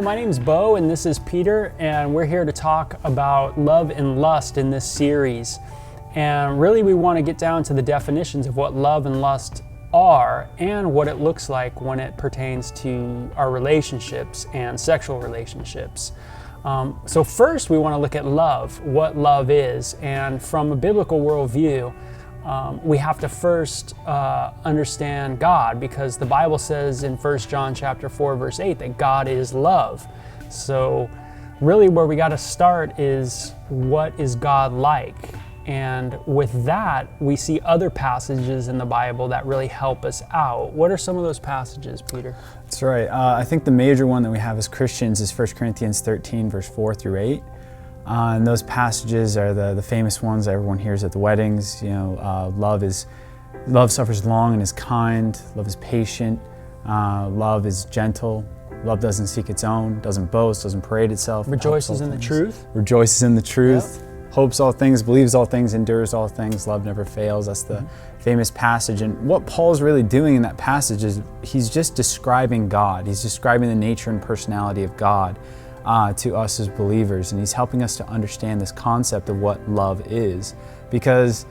my name's Bo and this is Peter, and we're here to talk about love and lust in this series. And really we want to get down to the definitions of what love and lust are and what it looks like when it pertains to our relationships and sexual relationships. So first we want to look at love, what love is, and from a biblical worldview, we have to first understand God, because the Bible says in 1 John chapter 4 verse 8 that God is love. So really where we got to start is, what is God like? And with that, we see other passages in the Bible that really help us out. What are some of those passages, Peter? That's right. I think the major one that we have as Christians is 1 Corinthians 13 verse 4 through 8. And those passages are the famous ones that everyone hears at the weddings. You know, love suffers long and is kind. Love is patient. Love is gentle. Love doesn't seek its own, doesn't boast, doesn't parade itself. Rejoices in the truth. Rejoices in the truth. Yep. Hopes all things, believes all things, endures all things. Love never fails. That's the famous passage. And what Paul's really doing in that passage is he's just describing God. He's describing the nature and personality of God to us as believers. And he's helping us to understand this concept of what love is. Because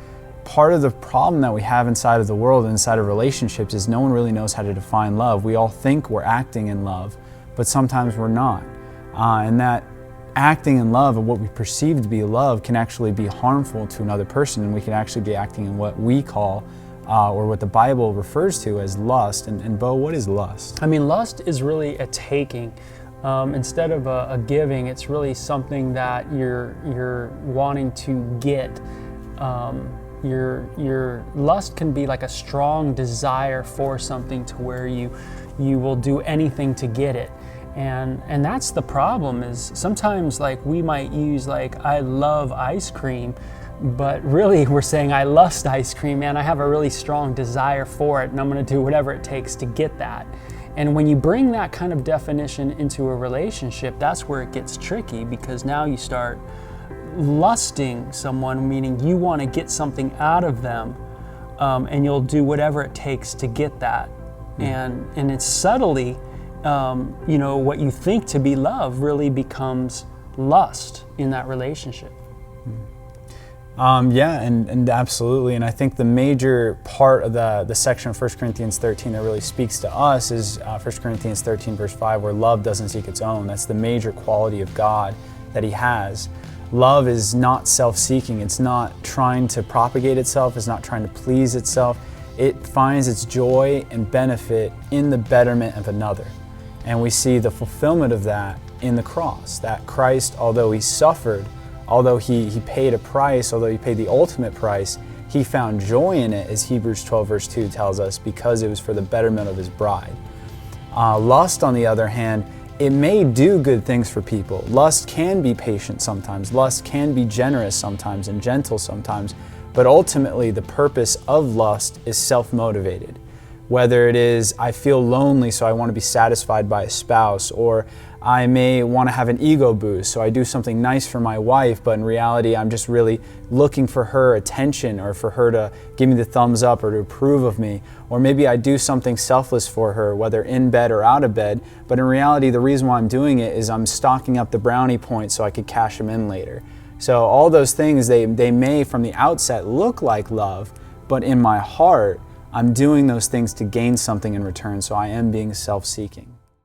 part of the problem that we have inside of the world and inside of relationships is no one really knows how to define love. We all think we're acting in love, but sometimes we're not. And that acting in love, and what we perceive to be love, can actually be harmful to another person, and we can actually be acting in what we call or what the Bible refers to as lust. And Bo, what is lust? I mean, lust is really a taking. Instead of a giving, it's really something that you're wanting to get. Your lust can be like a strong desire for something to where you will do anything to get it. And that's the problem, is sometimes like we might use like, I love ice cream, but really we're saying I lust ice cream, man. I have a really strong desire for it and I'm gonna do whatever it takes to get that. And when you bring that kind of definition into a relationship, that's where it gets tricky, because now you start lusting someone, meaning you want to get something out of them, and you'll do whatever it takes to get that. And it's subtly, what you think to be love really becomes lust in that relationship. Yeah, and absolutely. And I think the major part of the section of 1 Corinthians 13 that really speaks to us is 1 Corinthians 13 verse 5, where love doesn't seek its own. That's the major quality of God that he has. Love is not self-seeking. It's not trying to propagate itself. It's not trying to please itself. It finds its joy and benefit in the betterment of another. And we see the fulfillment of that in the cross, that Christ, although he suffered, although he paid a price, although he paid the ultimate price, he found joy in it, as Hebrews 12 verse 2 tells us, because it was for the betterment of his bride. Lust, on the other hand, it may do good things for people. Lust can be patient sometimes. Lust can be generous sometimes and gentle sometimes. But ultimately, the purpose of lust is self-motivated. Whether it is, I feel lonely, so I want to be satisfied by a spouse, or I may want to have an ego boost, so I do something nice for my wife, but in reality, I'm just really looking for her attention, or for her to give me the thumbs up or to approve of me. Or maybe I do something selfless for her, whether in bed or out of bed, but in reality, the reason why I'm doing it is I'm stocking up the brownie points so I could cash them in later. So all those things, they may from the outset look like love, but in my heart, I'm doing those things to gain something in return, so I am being self-seeking.